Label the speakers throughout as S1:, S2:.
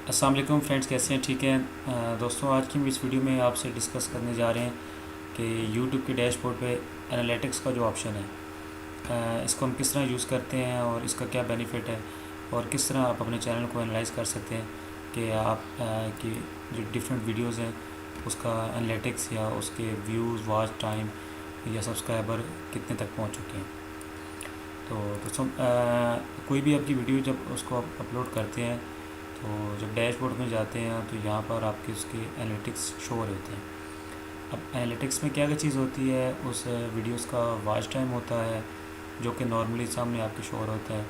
S1: अस्सलाम वालेकुम फ्रेंड्स, कैसे हैं? ठीक हैं। दोस्तों, आज की हम इस वीडियो में आपसे डिस्कस करने जा रहे हैं कि यूट्यूब के डैशबोर्ड पे एनालिटिक्स का जो ऑप्शन है, इसको हम किस तरह यूज़ करते हैं और इसका क्या बेनिफिट है और किस तरह आप अपने चैनल को एनालाइज कर सकते हैं कि आप कि जो डिफरेंट वीडियोस हैं उसका एनालिटिक्स या उसके व्यूज़, वॉच टाइम या सब्सक्राइबर कितने तक पहुंच चुके हैं। तो दोस्तों, कोई भी आपकी वीडियो जब उसको आप अपलोड करते हैं तो जब डैशबोर्ड में जाते हैं तो यहाँ पर आपके उसके एनालिटिक्स शो हो रहे होते हैं। अब एनालिटिक्स में क्या क्या चीज़ होती है, उस वीडियोस का वॉच टाइम होता है जो कि नॉर्मली सामने आपके शो हो रहा होता है,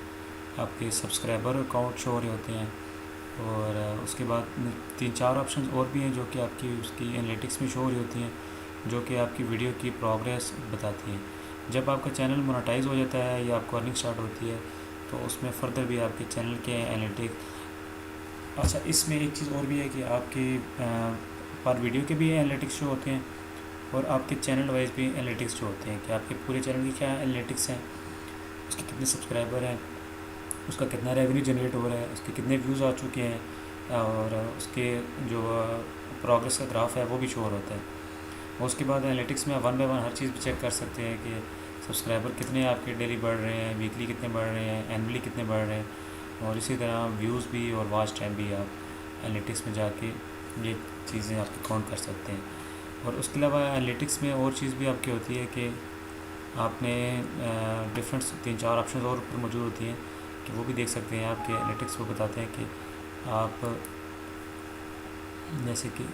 S1: आपके सब्सक्राइबर अकाउंट शो हो रहे होते हैं, और उसके बाद 3-4 ऑप्शन और भी हैं जो कि आपकी उसकी एनालिटिक्स में शो हो रही होती हैं, जो कि आपकी वीडियो की प्रोग्रेस बताती हैं। जब आपका चैनल मोनेटाइज हो जाता है या आपको अर्निंग स्टार्ट होती है तो उसमें फ़र्दर भी आपके चैनल के एनालिटिक्स। अच्छा, इसमें एक चीज़ और भी है कि आपके पर वीडियो के भी एनालिटिक्स शो होते हैं और आपके चैनल वाइज भी एनालिटिक्स शो होते हैं कि आपके पूरे चैनल की क्या एनालिटिक्स हैं, उसके कितने सब्सक्राइबर हैं, उसका कितना रेवेन्यू जनरेट हो रहा है, उसके कितने व्यूज़ आ चुके हैं, और उसके जो प्रोग्रेस का ग्राफ है वो भी शो हो रहा होता है। और उसके बाद एनालिटिक्स में वन बाय वन हर चीज़ भी चेक कर सकते हैं कि सब्सक्राइबर कितने आपके डेली बढ़ रहे हैं, वीकली कितने बढ़ रहे हैं, एनुअली कितने बढ़ रहे हैं, और इसी तरह व्यूज़ भी और वॉच टाइम भी आप एनालिटिक्स में जाके ये चीज़ें आप काउंट कर सकते हैं। और उसके अलावा एनालिटिक्स में और चीज़ भी आपकी होती है कि आपने डिफरेंट 3-4 ऑप्शन और ऊपर मौजूद होती हैं कि वो भी देख सकते हैं। आपके एनालिटिक्स को बताते हैं कि आप जैसे कि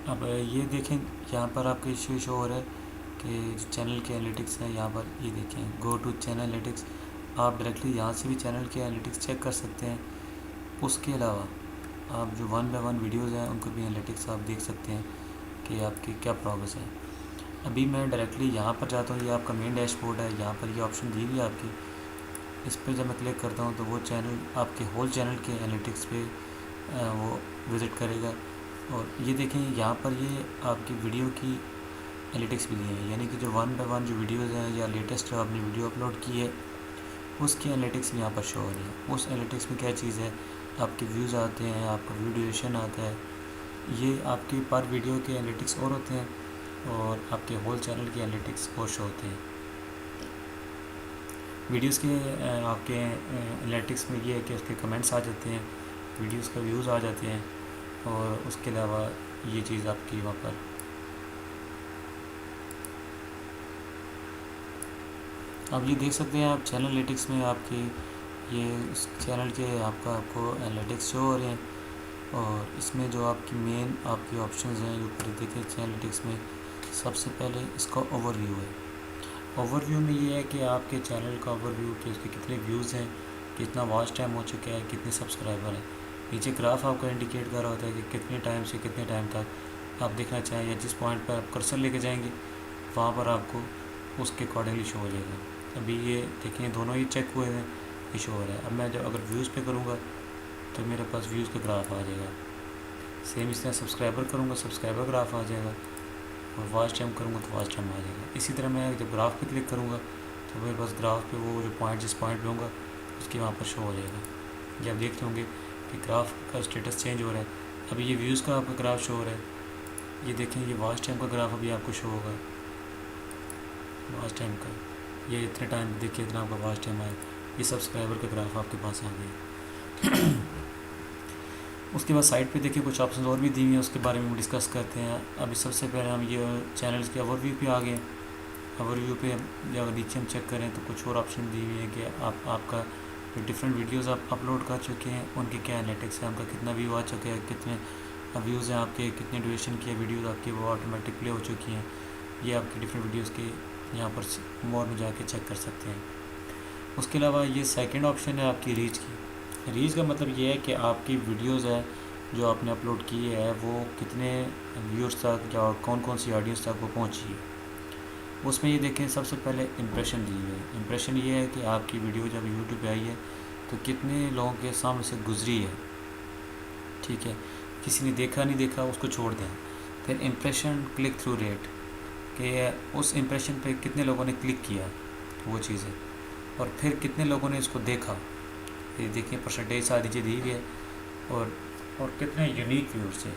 S1: अब ये देखें, यहाँ पर आपके इशू शो हो रहा है कि चैनल के एनालिटिक्स हैं। यहाँ पर ये देखें, गो टू चैनल एनालिटिक्स, आप डायरेक्टली यहाँ से भी चैनल के एनालिटिक्स चेक कर सकते हैं। उसके अलावा आप जो वन बाय वन वीडियोज़ हैं उनको भी एनालिटिक्स आप देख सकते हैं कि आपकी क्या प्रोग्रेस है। अभी मैं डायरेक्टली यहाँ पर जाता हूँ, ये आपका मेन डैशबोर्ड है, यहाँ पर ये ऑप्शन दी हुई है आपकी। इस पर जब मैं क्लिक करता हूँ तो वो चैनल आपके होल चैनल के एनालिटिक्स पे वो विज़िट करेगा। और ये देखें, यहाँ पर ये आपकी वीडियो की एनालिटिक्स भी दी है, यानी कि जो वन बाय वन जो वीडियोज़ हैं या लेटेस्ट जो आपने वीडियो अपलोड की है उसकी एनालिटिक्स भी यहाँ पर शो हो रही है। उस एनालिटिक्स में क्या चीज़ है, आपके व्यूज़ आते हैं, आपका व्यू ड्यूरेशन आता है, ये आपके पर वीडियो के एनालिटिक्स और होते हैं और आपके होल चैनल के एनालिटिक्स और शो होते हैं। वीडियोस के आपके एनालिटिक्स में ये है कि उसके कमेंट्स आ जाते हैं, वीडियोस का व्यूज़ आ जाते हैं, और उसके अलावा ये चीज़ आपकी वहाँ पर आप ये देख सकते हैं। आप चैनल एनालिटिक्स में आपके ये उस चैनल के आपको एनालिटिक्स शो हो रहे हैं। और इसमें जो आपकी मेन आपकी ऑप्शंस हैं ऊपर देखिए चैनल एनालिटिक्स में, सबसे पहले इसका ओवरव्यू है। ओवरव्यू में ये है कि आपके चैनल का ओवरव्यू कि उसके कितने व्यूज़ हैं, कितना वॉच टाइम हो चुका है, कितने सब्सक्राइबर हैं। नीचे ग्राफ आपको इंडिकेट कर रहा होता है कि कितने टाइम से कितने टाइम तक आप देखना चाहें, या जिस पॉइंट पर आप कर्सर लेके जाएंगे वहाँ पर आपको उसके अकॉर्डिंगली शो हो जाएगा। अभी ये देखें, दोनों ही चेक हुए हैं, ये शो हो रहा है। अब मैं जब अगर व्यूज़ पे करूँगा तो मेरे पास व्यूज़ का ग्राफ आ जाएगा। सेम इस तरह सब्सक्राइबर करूँगा, सब्सक्राइबर ग्राफ आ जाएगा, और वॉच टाइम करूँगा तो वॉच टाइम आ जाएगा। इसी तरह मैं जब ग्राफ पे क्लिक करूँगा तो मेरे पास ग्राफ पे वो जो पॉइंट जिस पॉइंट पे होगा उसके वहाँ पर शो हो जाएगा। जब देखते होंगे कि ग्राफ का स्टेटस चेंज हो रहा है, अभी ये व्यूज़ का आपका ग्राफ शो हो रहा है। ये देखें, ये वॉच टाइम का ग्राफ अभी आपको शो होगा, वॉच टाइम का ये इतने टाइम देखिए इतना आपका वॉच टाइम आया। ये सब्सक्राइबर का ग्राफ आपके पास आ गया। उसके बाद साइड पे देखिए कुछ ऑप्शन और भी दी हुई हैं, उसके बारे में हम डिस्कस करते हैं। अभी सबसे पहले हम ये चैनल्स के ओवरव्यू पे आ गए। ओवरव्यू पे जब नीचे हम चेक करें तो कुछ और ऑप्शन दी हुई है कि आपका जो डिफरेंट वीडियोस आप अपलोड कर चुके हैं उनके क्या एनालिटिक्स है, उनका कितना व्यू आ चुका है, कितने व्यूज़ हैं आपके, कितने ड्यूरेशन की वीडियोज़ आपकी वो ऑटोमेटिक प्ले हो चुकी हैं। ये आपकी डिफरेंट वीडियोज़ के यहाँ पर मोर में जाके चेक कर सकते हैं। उसके अलावा ये सेकंड ऑप्शन है आपकी रीच की। रीच का मतलब ये है कि आपकी वीडियोज़ है जो आपने अपलोड की है वो कितने व्यूअर्स तक या कौन कौन सी ऑडियंस तक वो पहुंची है। उसमें ये देखें, सबसे पहले इंप्रेशन दी हुई है। इंप्रेशन ये है कि आपकी वीडियो जब यूट्यूब पे आई है तो कितने लोगों के सामने से गुजरी है, ठीक है, किसी ने देखा नहीं देखा उसको छोड़ दें। फिर इंप्रेशन क्लिक थ्रू रेट कि उस इंप्रेशन पे कितने लोगों ने क्लिक किया वो चीज़ है, और फिर कितने लोगों ने इसको देखा ये देखिए परसेंटेज सारी नीचे दी हुई है, और कितने यूनिक व्यूअर्स हैं।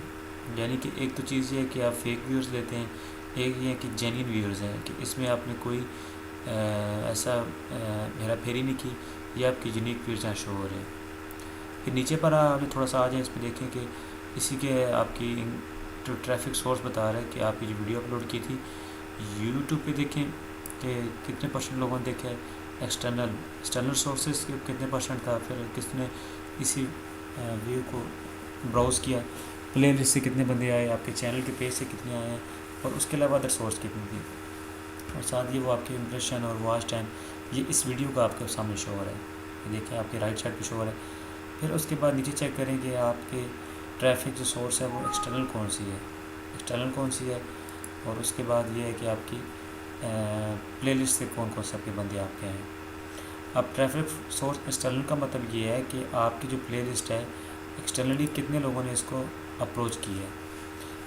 S1: यानी कि एक तो चीज़ ये है कि आप फेक व्यूअर्स लेते हैं, एक ये है कि जेन्युइन व्यूअर्स हैं, कि इसमें आपने कोई ऐसा हेरा फेरी नहीं की, ये आपकी यूनिक व्यूअर्स यहाँ शो हो रहे हैं। फिर नीचे पर आपने थोड़ा सा आ जाए, इसमें देखें कि इसी के आपकी जो ट्रैफिक सोर्स बता रहा है कि आपकी जो वीडियो अपलोड की थी यूट्यूब पे, देखें कि कितने परसेंट लोगों ने देखा है, एक्सटर्नल सोर्सेज कितने परसेंट था, फिर किसने इसी व्यू को ब्राउज़ किया, प्ले लिस्ट से कितने बंदे आए, आपके चैनल के पेज से कितने आए हैं, और उसके अलावा अदर सोर्स कितनी थी, और साथ ही वो आपके इम्प्रेशन और वॉच टाइम, ये इस वीडियो का आपके सामने शो हो रहा है। ये देखें आपके राइट साइड पे शो हो रहा है। फिर उसके बाद नीचे चेक करें कि आपके ट्रैफिक जो सोर्स है वो एक्सटर्नल कौन सी है, और उसके बाद ये है कि आपकी प्लेलिस्ट से कौन कौन से आपके बंदे आपके हैं। अब ट्रैफिक सोर्स एक्सटर्नल का मतलब ये है कि आपकी जो प्लेलिस्ट है एक्सटर्नली कितने लोगों ने इसको अप्रोच की है,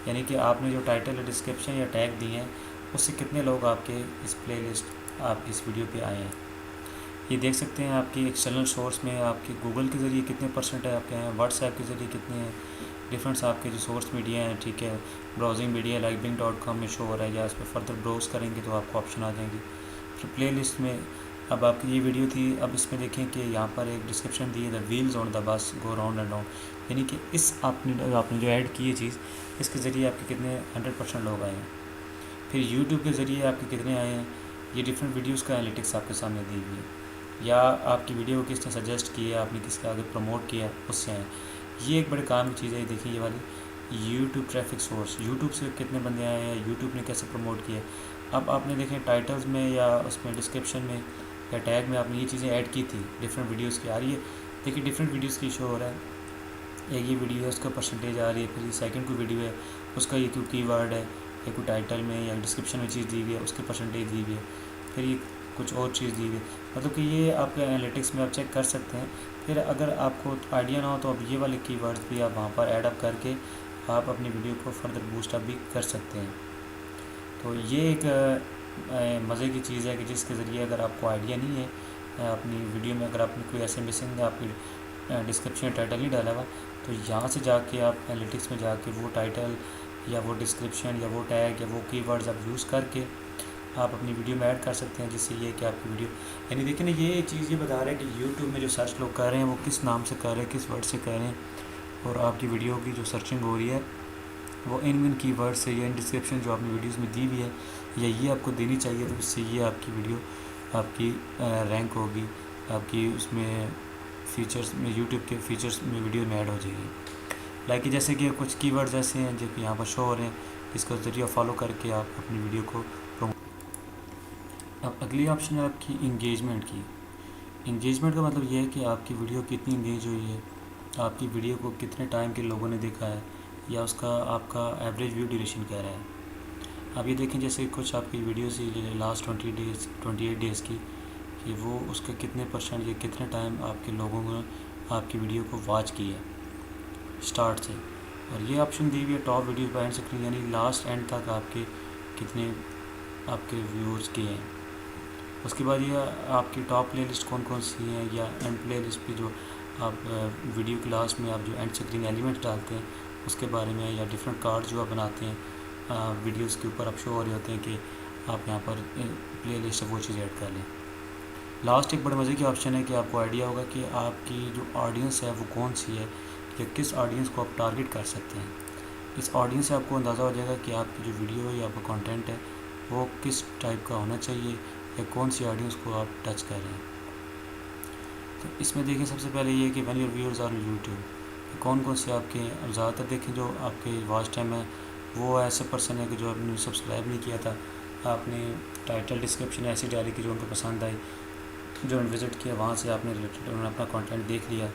S1: यानी कि आपने जो टाइटल या डिस्क्रिप्शन या टैग दिए हैं उससे कितने लोग आपके इस प्लेलिस्ट आप इस वीडियो पे आए हैं। ये देख सकते हैं आपकी एक्सटर्नल सोर्स में आपकी गूगल के ज़रिए कितने परसेंट है आपके हैं, व्हाट्सएप के ज़रिए कितने हैं, डिफरेंट्स आपके जो सोर्स मीडिया हैं, ठीक है, ब्राउजिंग मीडिया लाइक Bing.com में शो हो रहा है, या इस पर फर्दर ब्राउज़ करेंगे तो आपको ऑप्शन आ जाएंगी। फिर प्ले लिस्ट में अब आपकी ये वीडियो थी, अब इसमें देखें कि यहाँ पर एक डिस्क्रिप्शन दी है, the wheels on the bus go round and round, यानी कि इस आपने जो ऐड की है चीज़, इसके ज़रिए आपके कितने 100% लोग आए हैं। फिर यूट्यूब के ज़रिए आपके कितने आए हैं, ये डिफरेंट वीडियोज़ का एनालिटिक्स आपके सामने दी हुई है, या आपकी वीडियो को किसने सजेस्ट किया, आपने किसके आगे प्रमोट किया, उससे आए। ये एक बड़े काम की चीज़ है। देखिए ये वाली यूट्यूब ट्रैफिक सोर्स, यूट्यूब से कितने बंदे आए हैं, यूट्यूब ने कैसे प्रमोट किया। अब आपने देखें टाइटल्स में या उसमें डिस्क्रिप्शन में या टैग में आपने ये चीज़ें ऐड की थी, डिफरेंट वीडियोज़ की आ रही है। देखिए डिफरेंट वीडियोज़ की शो हो रहा है, एक ये वीडियो है उसका परसेंटेज आ रही है, फिर ये सेकंड कोई वीडियो है उसका ये कोई कीवर्ड है, या कोई टाइटल में या डिस्क्रिप्शन में चीज़ दी हुई है उसकी परसेंटेज दी हुई है, फिर ये कुछ और चीज़ दी हुई है। मतलब कि ये आपके एनालिटिक्स में आप चेक कर सकते हैं। फिर अगर आपको आइडिया ना हो तो अब ये वाले कीवर्ड्स भी आप वहाँ पर ऐड अप करके आप अपनी वीडियो को फर्दर बूस्ट अप भी कर सकते हैं। तो ये एक मज़े की चीज़ है कि जिसके ज़रिए अगर आपको आइडिया नहीं है अपनी वीडियो में, अगर आपने कोई ऐसे मिसिंग आपकी डिस्क्रिप्शन टाइटल नहीं डाला हुआ, तो यहाँ से जाके आप एनालिटिक्स में जाके वो टाइटल या वो डिस्क्रिप्शन या वो टैग या वो कीवर्ड्स आप यूज़ करके आप अपनी वीडियो में ऐड कर सकते हैं, जिससे ये कि आपकी वीडियो, यानी देखिए ना ये चीज़ ये बता रहा है कि यूट्यूब में जो सर्च लोग कर रहे हैं वो किस नाम से कर रहे हैं, किस वर्ड से कर रहे हैं, और आपकी वीडियो की जो सर्चिंग हो रही है वो इन कीवर्ड से या इन डिस्क्रिप्शन जो आपने वीडियोस में दी हुई है या ये आपको देनी चाहिए, तो इससे ये आपकी वीडियो आपकी रैंक होगी, आपकी उसमें फीचर्स में, यूट्यूब के फीचर्स में वीडियो में ऐड हो जाएगी। लाइक जैसे कि कुछ कीवर्ड्स ऐसे हैं जो कि यहाँ पर शो हो रहे हैं, जिसका ज़रिए फॉलो करके आप अपनी वीडियो को प्रमोट। अब अगली ऑप्शन है आपकी इंगेजमेंट की। इंगेजमेंट का मतलब ये है कि आपकी वीडियो कितनी इंगेज हुई है, आपकी वीडियो को कितने टाइम के लोगों ने देखा है, या उसका आपका एवरेज व्यू ड्यूरेशन क्या रहा है। अब ये देखें जैसे कुछ आपकी वीडियोस लास्ट 28 डेज़ की, कि वो उसके कितने परसेंट या कितने टाइम आपके लोगों ने आपकी वीडियो को वॉच की है स्टार्ट से। और ये ऑप्शन दी हुई है टॉप वीडियो पर एंड स्क्रीन, यानी लास्ट एंड तक आपके कितने आपके व्यूज़ किए हैं। उसके बाद ये आपकी टॉप प्लेलिस्ट कौन कौन सी हैं, या एंड प्लेलिस्ट पे जो आप वीडियो के लास्ट में आप जो एंड स्क्रीन एलिमेंट डालते हैं उसके बारे में, या डिफरेंट कार्ड जो आप बनाते हैं वीडियोस के ऊपर आप शो हो रहे होते हैं कि आप यहाँ पर प्लेलिस्ट है वो चीज़ ऐड कर लें। लास्ट एक बड़े मज़े की ऑप्शन है कि आपको आइडिया होगा कि आपकी जो ऑडियंस है वो कौन सी है, या किस ऑडियंस को आप टारगेट कर सकते हैं। इस ऑडियंस से आपको अंदाज़ा हो जाएगा कि आपकी जो वीडियो या आपका कंटेंट है वो किस टाइप का होना चाहिए, या कौन सी ऑडियंस को आप टच कर रहे हैं। तो इसमें देखें सबसे पहले ये कि when your viewers our YouTube, कौन कौन से आपके, अब ज़्यादातर देखें जो आपके वॉच टाइम है वो ऐसे पर्सन है कि जो आपने सब्सक्राइब नहीं किया था, आपने टाइटल डिस्क्रिप्शन ऐसी डाली कि जो उनको पसंद आई, जो विज़िट किया वहाँ से आपने रिलेटेड उन्होंने अपना कंटेंट देख लिया,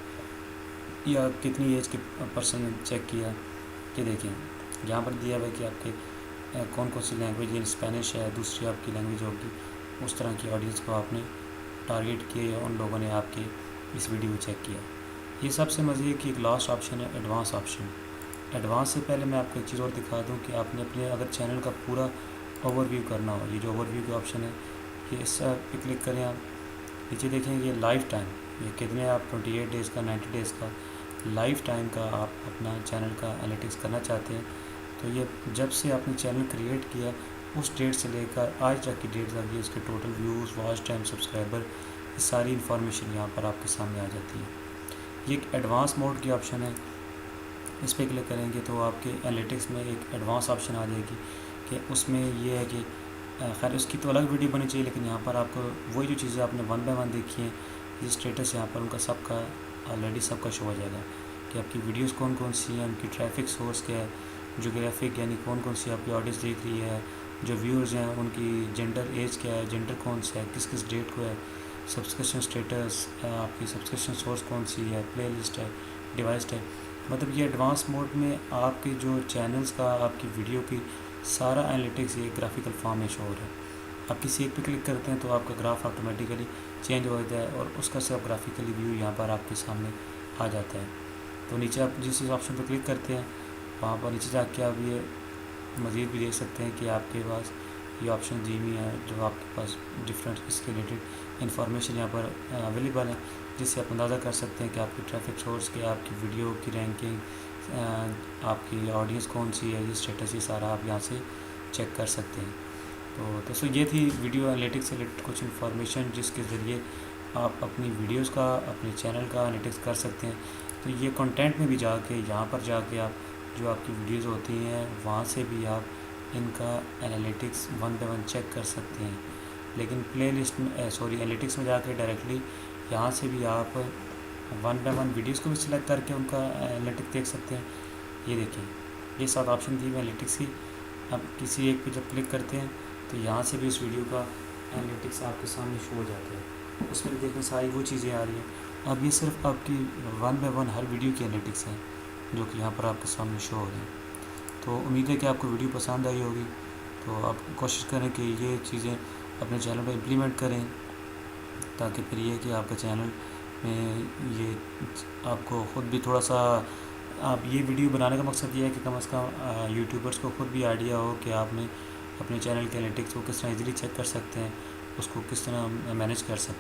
S1: या कितनी एज के पर्सन चेक किया। ये देखें यहाँ पर दिया हुआ है कि आपके कौन कौन सी लैंग्वेज, ये स्पेनिश है, दूसरी आपकी लैंग्वेज होगी, उस तरह की ऑडियंस को आपने टारगेट किया या उन लोगों ने आपके इस वीडियो को चेक किया। ये सबसे मज़े की एक लास्ट ऑप्शन है एडवांस ऑप्शन। एडवांस से पहले मैं आपको एक चीज़ और दिखा दूं कि आपने अपने अगर चैनल का पूरा ओवरव्यू करना हो, ये जो ओवरव्यू का ऑप्शन है ये इस पे क्लिक करें आप, नीचे देखें ये लाइफ टाइम, ये कितने आप 28 डेज़ का 90 डेज़ का लाइफ टाइम का आप अपना चैनल का एनालिटिक्स करना चाहते हैं, तो ये जब से आपने चैनल क्रिएट किया उस डेट से लेकर आज तक की डेट तक ये इसके total views, watch time, subscriber, ये सारी इन्फॉर्मेशन यहाँ पर आपके सामने आ जाती है। ये एक एडवांस मोड की ऑप्शन है, इस पर क्लिक करेंगे तो आपके एनालिटिक्स में एक एडवांस ऑप्शन आ जाएगी कि उसमें ये है कि खैर उसकी तो अलग वीडियो बनी चाहिए, लेकिन यहाँ पर आपको वही जो चीज़ें आपने वन बाय वन देखी हैं, ये स्टेटस यहाँ पर उनका सबका ऑलरेडी सबका शो हो जाएगा कि आपकी वीडियोस कौन कौन सी हैं, उनकी ट्रैफिक सोर्स क्या है, जोग्राफिक यानी कौन कौन सी आपकी ऑडियंस देख रही है, जो व्यूअर्स हैं उनकी जेंडर एज क्या है, जेंडर कौन सा है, किस किस डेट को है, सब्सक्रिप्शन स्टेटस, आपकी सब्सक्रिप्शन सोर्स कौन सी है, प्ले लिस्ट है, डिवाइस है। मतलब ये एडवांस मोड में आपके जो चैनल्स का, आपकी वीडियो की सारा एनालिटिक्स ये ग्राफिकल फॉर्म में शो हो रहा है। आप किसी एक पे क्लिक करते हैं तो आपका ग्राफ ऑटोमेटिकली चेंज हो जाता है और उसका सब ग्राफिकली व्यू यहाँ पर आपके सामने आ जाता है। तो नीचे आप जिस ऑप्शन पर क्लिक करते हैं वहाँ पर नीचे जाके आप ये मज़ीद भी देख सकते हैं कि आपके पास ये ऑप्शन दी हुई है, जो आपके पास डिफरेंट इसके रिलेटेड इंफॉर्मेशन यहाँ पर अवेलेबल है, जिससे आप अंदाज़ा कर सकते हैं कि आपकी ट्रैफिक सोर्स क्या, आपकी वीडियो की रैंकिंग, आपकी ऑडियंस कौन सी है, ये स्टेटस, ये सारा आप यहाँ से चेक कर सकते हैं। तो दोस्तों ये थी वीडियो एनालिटिक्स से रिलेटेड कुछ इन्फॉर्मेशन जिसके ज़रिए आप अपनी वीडियोस का, अपने चैनल का एनालिटिक्स कर सकते हैं। तो ये कंटेंट में भी जाके यहाँ पर जाके आप जो आपकी वीडियोस होती हैं वहाँ से भी आप इनका analytics one by one check कर सकते हैं। लेकिन प्ले लिस्ट में एनालिटिक्स में जाके डायरेक्टली यहाँ से भी आप वन बाय वन वीडियोस को भी सिलेक्ट करके उनका एनालिटिक्स देख सकते हैं। ये देखिए, ये 7 ऑप्शन थी एनालिटिक्स की। अब किसी एक पे जब क्लिक करते हैं तो यहाँ से भी उस वीडियो का एनालिटिक्स आपके सामने शो हो जाता है। उसमें भी देखें सारी वो चीज़ें आ रही हैं। अब ये सिर्फ आपकी one by one her video की एनालिटिक्स है जो कि यहाँ पर आपके सामने शो हो रही है। तो उम्मीद है कि आपको वीडियो पसंद आई होगी। तो आप कोशिश करें कि ये चीज़ें अपने चैनल पर इम्प्लीमेंट करें, ताकि फिर ये कि आपका चैनल में ये आपको ख़ुद भी थोड़ा सा, आप ये वीडियो बनाने का मकसद ये है कि कम से कम यूट्यूबर्स को ख़ुद भी आइडिया हो कि आपने अपने चैनल के एनालिटिक्स को किस तरह ईज़िली चेक कर सकते हैं, उसको किस तरह मैनेज कर सकते हैं।